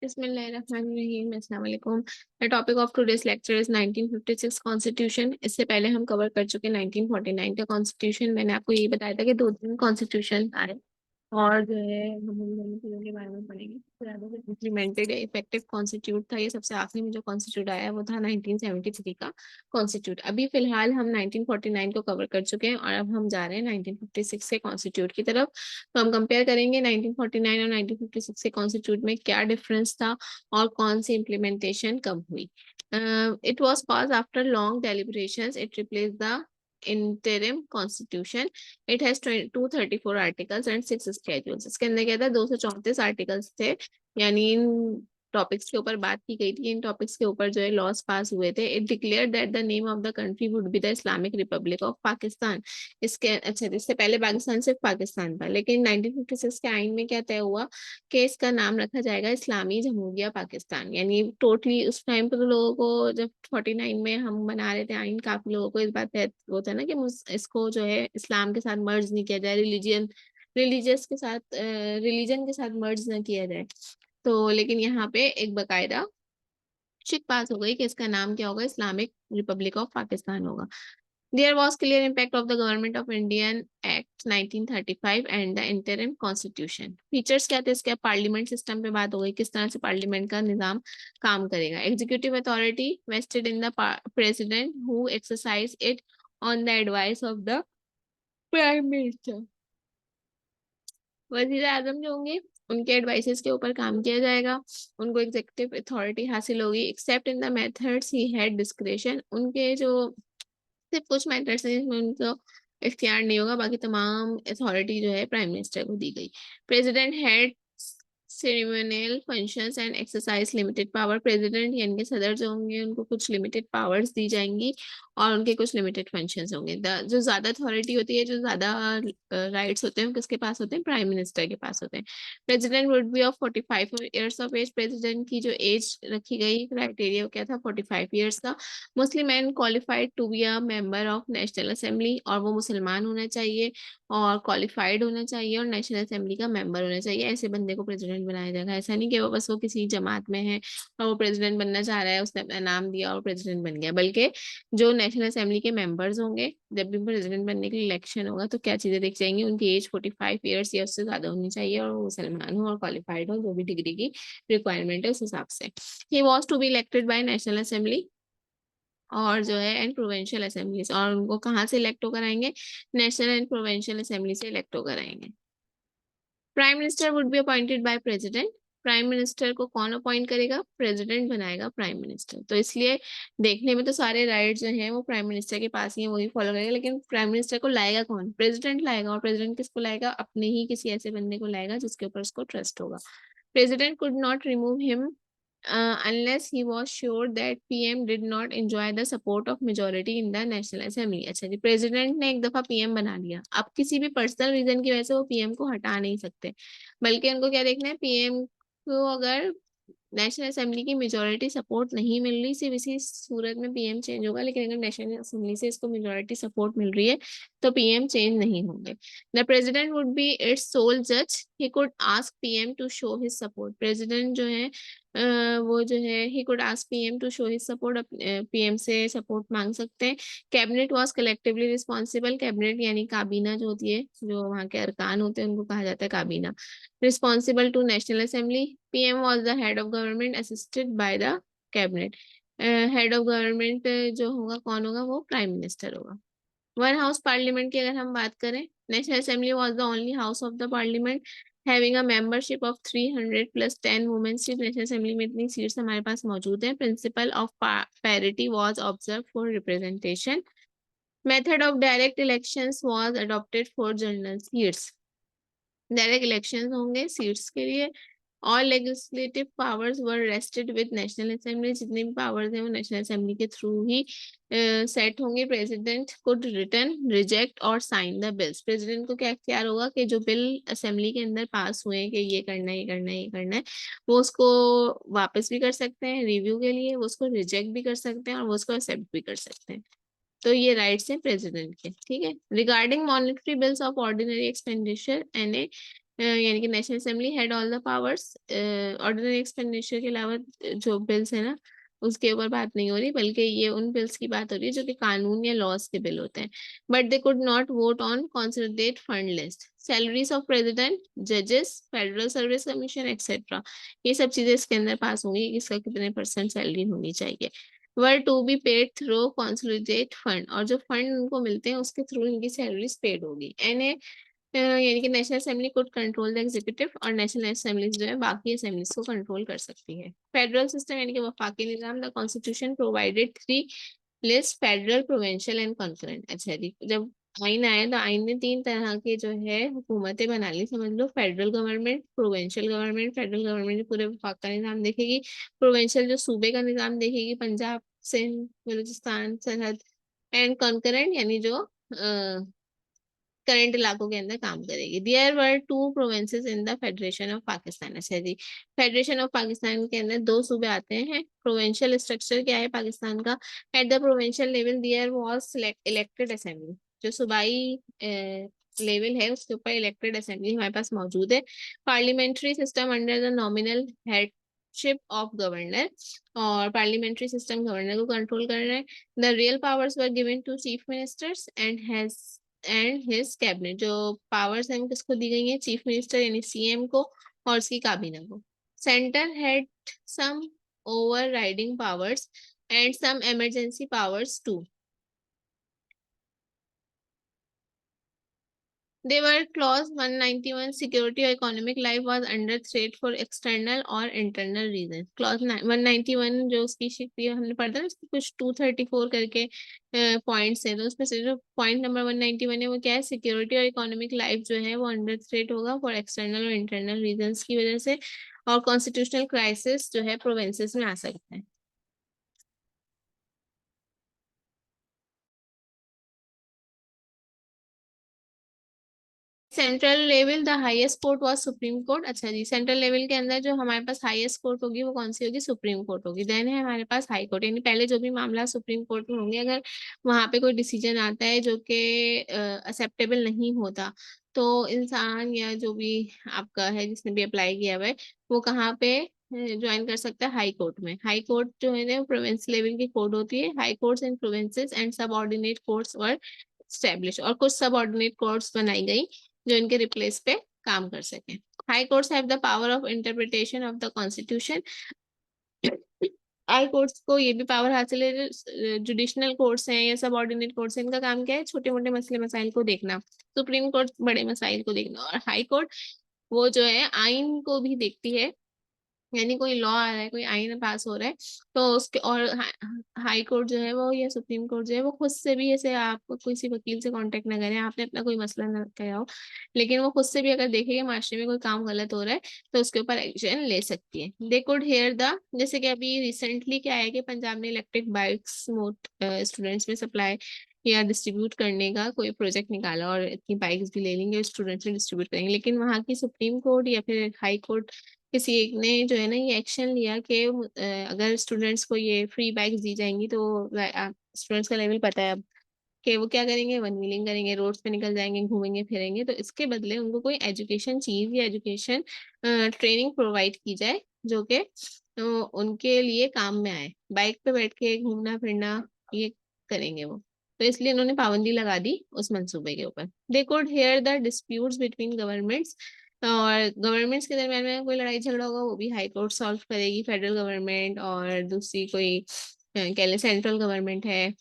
बिस्मिल्लाहिर्रहमानिर्रहीम, अस्सलाम वालेकुम। The topic of today's lecture is 1956 constitution. इससे पहले हम कवर कर चुके 1949 का कॉन्स्टिट्यूशन। मैंने आपको यही बताया था कि दो तीन कॉन्स्टिट्यूशन आए और जो है हम उन दोनों चीज़ों के बारे में पढ़ेंगे। ज़्यादा से इम्प्लीमेंटेड इफेक्टिव कॉन्स्टिट्यूट था, ये सबसे आखिरी में जो कॉन्स्टिट्यूट आया वो था 1973 का कॉन्स्टिट्यूट। अभी फिलहाल हम 1949 को कवर कर चुके हैं और अब हम जा रहे हैं 1956 के कॉन्स्टिट्यूट की तरफ। तो हम कंपेयर करेंगे 1949 और 1956 के कॉन्स्टिट्यूट में क्या डिफरेंस था और कौन सी इम्प्लीमेंटेशन कब हुई। It was pass after long deliberations, it replace the interim constitution. It has 234 articles and 6 schedules. इसके अंदर क्या था, 234 आर्टिकल्स थे, यानी इन टॉपिक्स के ऊपर बात की गई थी, इन टॉपिक्स के ऊपर जो है लॉज पास हुए थे। It declare that the name of the country would be the Islamic Republic of Pakistan. इसके अच्छा, इससे पहले पाकिस्तान सिर्फ पाकिस्तान था, लेकिन 1956 के आइन में क्या तय हुआ कि इसका नाम रखा जाएगा इस्लामी जमहूरिया पाकिस्तान। यानी टोटली उस टाइम पे तो लोगों को, जब 49 में हम बना रहे थे आइन, काफी लोगों को इस बात पे वो था ना कि इसको जो है इस्लाम के साथ मर्ज नहीं किया जाए, रिलीजन के साथ मर्ज ना किया जाए। तो लेकिन यहाँ पे एक बकायदा शिक पास हो गई कि इसका नाम क्या होगा, इस्लामिक रिपब्लिक ऑफ पाकिस्तान होगा। There was clear impact of the Government of Indian Act 1935 and the interim constitution. Features क्या थे इसके? पार्लियामेंट सिस्टम पे बात हो गई, किस तरह से पार्लियामेंट का निजाम काम करेगा। Executive authority vested in the president who exercise it on the advice of the prime minister. वजीर आजम जो होंगे उनके एडवाइसेस के ऊपर काम किया जाएगा, उनको एग्जीक्यूटिव अथॉरिटी हासिल होगी। Accept in the methods he had discretion, उनके जो सिर्फ कुछ मैटर्स हैं जिसमें उनको इख्तियार नहीं होगा, बाकी तमाम अथॉरिटी जो है प्राइम मिनिस्टर को दी गई। President had ceremonial functions and exercise limited power. President यानी कि सदर जो होंगे उनको कुछ लिमिटेड पावर्स दी जाएंगी और उनके कुछ लिमिटेड फंक्शंस होंगे। जो ज्यादा अथॉरिटी होती है, जो ज्यादा राइट्स होते हैं, वो किसके पास होते हैं? प्राइम मिनिस्टर के पास होते हैं। President would be of 45 years of age. President की जो एज रखी गई, क्राइटेरिया क्या था? 45 ईयर्स का। Muslim man qualified to be a member of national assembly, और वो मुसलमान होना चाहिए और क्वालिफाइड होना चाहिए और नेशनल असेंबली का मेंबर होना चाहिए। ऐसे बंदे को प्रेसिडेंट बनाया जाएगा। ऐसा नहीं कि वो बस वो किसी जमात में है और वो प्रेसिडेंट बनना चाह रहा है, उसने अपना नाम दिया और प्रेसिडेंट बन गया, बल्कि जो नेशनल असेंबली के मेंबर्स होंगे, जब भी प्रेसिडेंट बनने के लिए इलेक्शन होगा तो क्या चीजें देख जाएंगी, उनकी एज 45 ईयर्स या उससे ज्यादा होनी चाहिए और वो मुसलमान हो और क्वालिफाइड हो, जो भी डिग्री की रिक्वायरमेंट है उस हिसाब से। He was to be elected by national assembly और जो है एंड प्रोविंशियल असेंबलीज, और उनको कहाँ से इलेक्ट होकर आएंगे? नेशनल एंड प्रोविंशियल असेंबली से इलेक्ट होकर आएंगे। Prime minister would be appointed by president. Prime minister को कौन अपॉइंट करेगा? प्रेसिडेंट बनाएगा प्राइम मिनिस्टर। तो इसलिए देखने में तो सारे राइट जो हैं वो प्राइम मिनिस्टर के पास ही है, वही फॉलो करेगा, लेकिन प्राइम मिनिस्टर को लाएगा कौन? प्रेसिडेंट लाएगा। और प्रेसिडेंट किसको लाएगा? अपने ही किसी ऐसे बंदे को लाएगा जिसके ऊपर उसको ट्रस्ट होगा। President could not remove him unless he was sure that PM did not enjoy the support of majority in the National Assembly। अच्छा जी, प्रेसिडेंट ने एक दफा पीएम बना लिया, अब किसी भी पर्सनल रीजन की वजह से वो पीएम को हटा नहीं सकते, बल्कि उनको क्या देखना है, पीएम को अगर नेशनल असेंबली की मेजोरिटी सपोर्ट नहीं मिल रही, सिर्फ इसी सूरत में पीएम चेंज होगा, लेकिन अगर नेशनल असेंबली से इसको मेजोरिटी सपोर्ट मिल रही है तो पीएम चेंज नहीं होंगे। The president would be its sole जज, he could ask PM to show his support. President जो है वो जो है he could ask PM to show his support, PM से सपोर्ट मांग सकते हैं। Cabinet was collectively responsible. Cabinet यानी काबीना जो होती है, जो वहाँ के अरकान होते हैं, उनको कहा जाता है काबीना। Responsible to national assembly. PM was the head of government assisted by the cabinet. Head of government जो होगा कौन होगा? वो प्राइम मिनिस्टर होगा। वन हाउस पार्लियामेंट की अगर हम बात करें, national assembly was the only house of the parliament having a membership of 300 plus 10 women seat. National assembly में इतनी सीट्स हमारे पास मौजूद हैं। Principle of parity was observe for representation. Method of direct elections was adopted for general seats. Direct elections होंगे seats के लिए। और legislative powers were rested with national assembly. जितने भी पावर्स हैं वो नेशनल असेंबली के थ्रू ही सेट होंगे। प्रेसिडेंट कुड रिटर्न, रिजेक्ट और साइन द बिल्स। प्रेसिडेंट को क्या इख्तियार होगा कि जो बिल असेंबली के अंदर पास हुए हैं कि ये करना है, ये करना है, ये करना है, वो उसको वापस भी कर सकते हैं रिव्यू के लिए, वो उसको रिजेक्ट भी कर सकते हैं और वो उसको एक्सेप्ट भी कर सकते हैं। तो ये राइट्स हैं प्रेसिडेंट के, ठीक है। Regarding monetary bills of ordinary expenditure and यानी कि national assembly had all the powers. Ordinary expenditure के अलावा जो बिल्स है ना उसके ऊपर बात नहीं हो रही, बल्कि ये उन बिल्स की बात हो रही है जो कि कानून या लॉज के बिल होते हैं। But they could not vote on consolidated fund list, salaries of president, जजेस, फेडरल सर्विस कमीशन एक्सेट्रा, ये सब चीजें इसके अंदर पास होंगी कि इसका कितने परसेंट सैलरी होनी चाहिए। Were to be paid through consolidate fund, और जो फंड उनको मिलते हैं उसके थ्रू इनकी सैलरीज पेड होगी। एन यानी कि national assembly could control the executive, और नेशनल असेंबली जो है बाकी असेंबलीज को कंट्रोल कर सकती है। फेडरल सिस्टम यानी कि वफाकी निजाम, the constitution provided three list, federal, provincial and concurrent. अच्छा जी, जब आइन आया तो आइन ने तीन तरह की जो है हुकूमतें बना ली, समझ लो, federal government, provincial government, federal government जो पूरे वफाक का निजाम देखेगी, प्रोविंशियल जो सूबे का निजाम देखेगी, पंजाब, सिंध, बलूचिस्तान, सरहद, एंड कंकरेंट यानी जो करंट इलाकों के अंदर काम करेगी। There were two provinces in the federation of Pakistan. अच्छा जी, फेडरेशन ऑफ पाकिस्तान के अंदर दो सूबे आते हैं। प्रोविंशियल स्ट्रक्चर क्या है पाकिस्तान का? At the provincial level there was elected assembly, जो सूबाई लेवल है उसके ऊपर इलेक्टेड असेंबली हमारे पास मौजूद है। Parliamentary system under the nominal headship of governor, और पार्लियामेंट्री सिस्टम गवर्नर को कंट्रोल कर रहा है। The real powers were given to chief ministers and his cabinet, जो पावर्स हैं वो किसको दी गई है? चीफ मिनिस्टर यानी सीएम को और उसकी काबीना को। Centre had some overriding powers and some emergency powers too. They were clause 191, security or economic life was under threat for external or internal reasons. Clause 191 जो उसकी शिक्ति हमने पढ़ा था ना, उसकी कुछ 234 करके पॉइंट्स हैं, तो उसमें से जो पॉइंट नंबर 191 है वो क्या है? सिक्योरिटी और इकोनॉमिक लाइफ जो है वो अंडर थ्रेट होगा फॉर एक्सटर्नल और इंटरनल रीजंस की वजह से, और कॉन्स्टिट्यूशनल क्राइसिस जो है प्रोविंसेस में आ सकता है। Central level the highest court was supreme court. अच्छा जी, सेंट्रल लेवल के अंदर जो हमारे पास हाईएस्ट कोर्ट होगी वो कौन सी होगी? सुप्रीम कोर्ट होगी। देन है हमारे पास हाई कोर्ट, यानी पहले जो भी मामला सुप्रीम कोर्ट में होंगे, अगर वहां पे कोई डिसीजन आता है जो कि एक्सेप्टेबल नहीं होता, तो इंसान या जो भी आपका है जिसने भी अप्लाई किया हुआ है वो कहाँ पे ज्वाइन कर सकता है? हाई कोर्ट में। हाई कोर्ट जो है ना प्रोविंस लेवल की कोर्ट होती है। High courts in provinces and सब ऑर्डिनेट कोर्ट्स वर स्टैब्लिश, और कुछ सब ऑर्डिनेट कोर्ट्स बनाई गई जो इनके रिप्लेस पे काम कर सके। High courts have the power of interpretation of the constitution. High courts को ये भी पावर हासिल है, जुडिशनल कोर्ट्स हैं या सब ऑर्डिनेट कोर्ट्स हैं, इनका काम क्या है? छोटे मोटे मसले मसाइल को देखना। सुप्रीम कोर्ट बड़े मसाइल को देखना, और हाई कोर्ट वो जो है आइन को भी देखती है, यानी कोई लॉ आ रहा है, कोई आइन पास हो रहा है तो उसके, और हाई कोर्ट जो है वो या सुप्रीम कोर्ट जो है वो खुद से भी, ऐसे आप किसी वकील से कांटेक्ट ना करें, आपने अपना कोई मसला ना किया हो, लेकिन वो खुद से भी अगर देखे कि माशरे में कोई काम गलत हो रहा है तो उसके ऊपर एक्शन ले सकती है। दे कुड हेयर द, जैसे कि अभी रिसेंटली क्या है कि पंजाब ने इलेक्ट्रिक बाइक्स स्टूडेंट्स में सप्लाई या डिस्ट्रीब्यूट करने का कोई प्रोजेक्ट निकाला, और इतनी बाइक्स भी ले लेंगे स्टूडेंट्स में डिस्ट्रीब्यूट करेंगे, लेकिन वहाँ की सुप्रीम कोर्ट या फिर हाई कोर्ट किसी एक ने जो है ना ये एक्शन लिया कि अगर स्टूडेंट्स को ये फ्री बाइक्स दी जाएंगी तो स्टूडेंट्स का लेवल पता है अब कि वो क्या करेंगे? वन व्हीलिंग करेंगे, रोड्स पे निकल जाएंगे, घूमेंगे फिरेंगे, तो इसके बदले उनको कोई एजुकेशन चीज या एजुकेशन ट्रेनिंग प्रोवाइड की जाए जो कि उनके लिए काम में आए। बाइक पे बैठ के घूमना फिरना ये करेंगे वो, तो इसलिए उन्होंने पाबंदी लगा दी उस मंसूबे के ऊपर। They could here the disputes between governments, और गवर्नमेंट्स के दरम्यान में कोई लड़ाई झगड़ा होगा वो भी हाई कोर्ट सॉल्व करेगी। फेडरल गवर्नमेंट और दूसरी कोई कह लें सेंट्रल गवर्नमेंट है,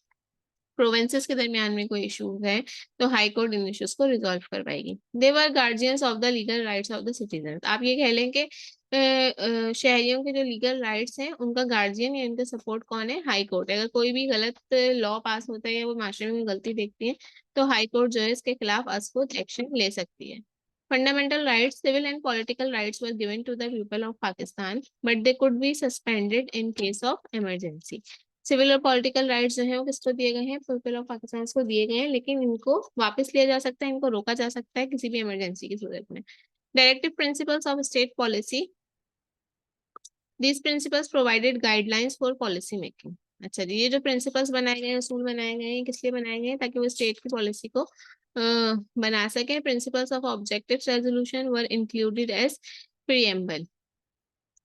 प्रोविंसेस के दरमियान में कोई इश्यूज है तो हाई कोर्ट इन इश्यूज को रिजॉल्व कर पाएगी। They were guardians of the legal rights of the citizen. आप ये कह लें कि शहरियों के जो लीगल राइट्स हैं उनका गार्जियन या इनका सपोर्ट कौन है? High court. अगर कोई भी गलत लॉ पास होता है या वो माशरे में कोई गलती देखती है तो हाई कोर्ट जो है इसके खिलाफ असफुत एक्शन ले सकती है। Fundamental rights, civil and political rights were given to the people of Pakistan, but they could be suspended in case of emergency. Civil और पॉलिटिकल राइट्स जो है वो किसको दिए गए हैं? पीपल ऑफ पाकिस्तान को दिए गए हैं, लेकिन इनको वापस लिया जा सकता है, इनको रोका जा सकता है किसी भी इमरजेंसी की सूरत में। Directive principles of state policy, these principles provided guidelines for policy making. अच्छा जी, ये जो प्रिंसिपल्स बनाए गए हैं, असूल बनाए गए हैं, किस लिए बनाए गए हैं? ताकि वो स्टेट की पॉलिसी को बना सके। Principles of objective resolution were included as preamble.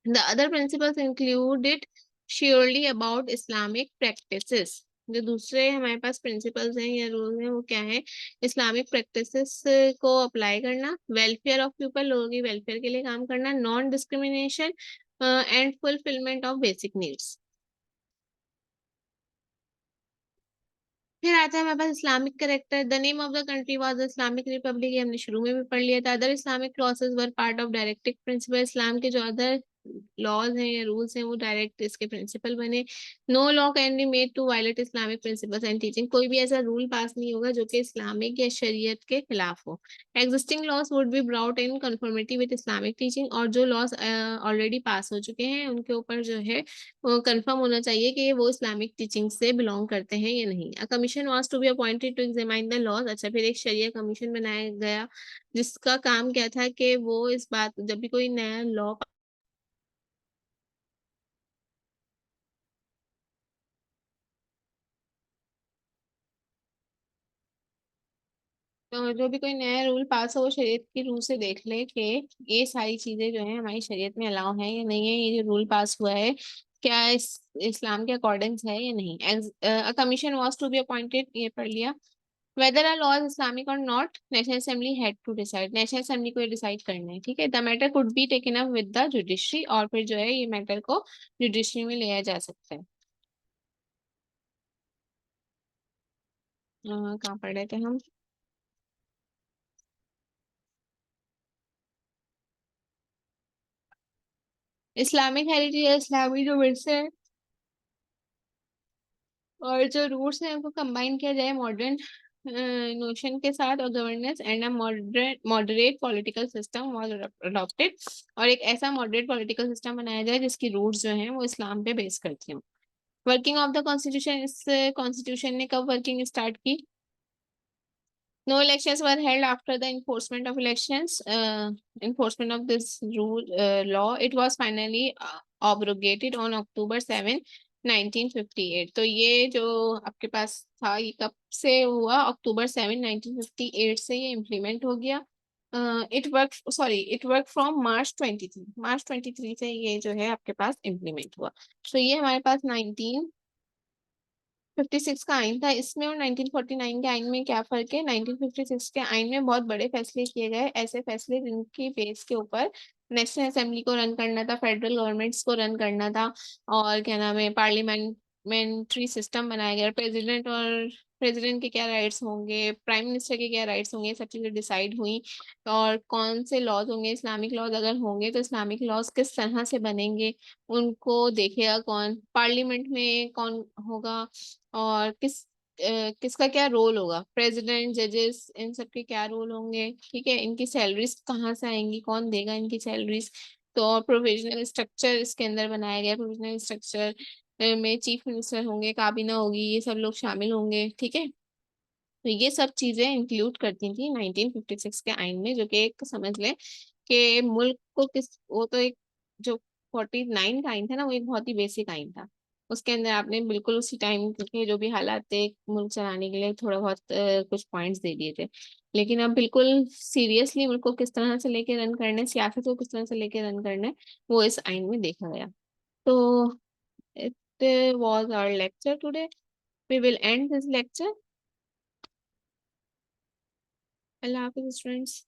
The other principles included surely about Islamic practices. जो दूसरे हमारे पास प्रिंसिपल्स हैं या रूल हैं वो क्या है? इस्लामिक प्रैक्टिसेस को अप्लाई करना, वेलफेयर ऑफ पीपल, लोगों की वेलफेयर के लिए काम करना, non discrimination and fulfilment of basic needs. फिर आता है हमारे पास Islamic character. The name of the country was Islamic republic, ये हमने शुरू में भी पढ़ लिया था। Other Islamic clauses were part of directive principle, इस्लाम के जो अदर लॉज हैं या रूल्स हैं वो डायरेक्ट इसके प्रिंसिपल बने। No law can be made to violate Islamic principles and teaching, कोई भी ऐसा रूल पास नहीं होगा जो कि इस्लामिक या शरीयत के खिलाफ हो। Existing laws would be brought in conformity with Islamic teaching, और जो लॉज ऑलरेडी पास हो चुके हैं उनके ऊपर जो है वो कंफर्म होना चाहिए कि वो इस्लामिक टीचिंग से बिलोंग करते हैं या नहीं। A commission was to be appointed to examine the laws. अच्छा, फिर एक शरिया कमीशन बनाया गया जिसका काम क्या था कि वो इस बात, जब भी कोई नया लॉ, तो जो भी कोई नया रूल पास हो वो शरीयत के रूल से देख ले कि ये सारी चीजें जो है हमारी शरीयत में अलाउ है या नहीं है, ये जो रूल पास हुआ है क्या इस्लाम के अकॉर्डिंग है या नहीं। A commission was to be appointed, ये पढ़ लिया। वेदर आर लॉज इस्लामिक और not, national assembly had to decide, national assembly को ये डिसाइड करना है, ठीक है। The matter could be taken up with the judiciary, और फिर जो है ये मैटर को जुडिशरी में लिया जा सकता है। कहाँ पढ़ रहे थे हम? इस्लामिक हेरिटेज, इस्लामी जो विरसे है और जो रूट्स हैं उनको कंबाइन किया जाए मॉडर्न नोशन के साथ, और governance and a moderate moderate political system was adopted, और एक ऐसा मॉडरेट पॉलिटिकल सिस्टम बनाया जाए जिसकी रूट्स जो हैं वो इस्लाम पे बेस करती हैं। वर्किंग ऑफ द कॉन्स्टिट्यूशन, इस कॉन्स्टिट्यूशन ने कब वर्किंग स्टार्ट की? No elections were held after the enforcement of elections. Enforcement of this rule law, it was finally abrogated on October 7, 1958. तो ये जो आपके पास था ये कब से हुआ? October 7, 1958 से ये इम्प्लीमेंट हो गया। इट वर्क फ्रॉम मार्च 23 से ये जो है आपके पास इम्प्लीमेंट हुआ। तो ये हमारे पास 1956 का आइन था। इसमें और 1949 के आइन में क्या फर्क है? 1956 के आइन में बहुत बड़े फैसले किए गए, ऐसे फैसले जिनकी बेस के ऊपर नेशनल असेंबली को रन करना था, फेडरल गवर्नमेंट्स को रन करना था, और क्या नाम है, पार्लियामेंट्री सिस्टम बनाया गया। प्रेसिडेंट के क्या राइट्स होंगे, प्राइम मिनिस्टर के क्या राइट्स होंगे, ये सब चीजें डिसाइड हुई। और कौन से लॉज होंगे, इस्लामिक लॉज अगर होंगे तो इस्लामिक लॉज किस तरह से बनेंगे, उनको देखेगा कौन, पार्लियामेंट में कौन होगा, और किसका क्या रोल होगा, प्रेसिडेंट, जजेस, इन सब के क्या रोल होंगे, ठीक है। इनकी सैलरीज कहाँ से आएंगी, कौन देगा इनकी सैलरीज। तो प्रोविजनल स्ट्रक्चर इसके अंदर बनाया गया। प्रोविजनल स्ट्रक्चर में चीफ मिनिस्टर होंगे, काबीना होगी, ये सब लोग शामिल होंगे, ठीक है। तो ये सब चीजें इंक्लूड करती थी 1956 के आइन में, जो कि एक समझ ले कि मुल्क को किस, वो तो एक जो 49 का आइन था ना, वो एक बहुत ही बेसिक आइन था। उसके अंदर आपने बिल्कुल उसी टाइम के जो भी हालात थे एक मुल्क चलाने के लिए थोड़ा बहुत कुछ पॉइंट्स दे दिए थे। लेकिन अब बिल्कुल सीरियसली मुल्क को किस तरह से लेके रन करना है, सियासत को किस तरह से लेके रन करना है, वो इस आइन में देखा गया। तो it was our lecture today, we will end this lecture. अल्लाह हाफिज स्टूडेंट्स।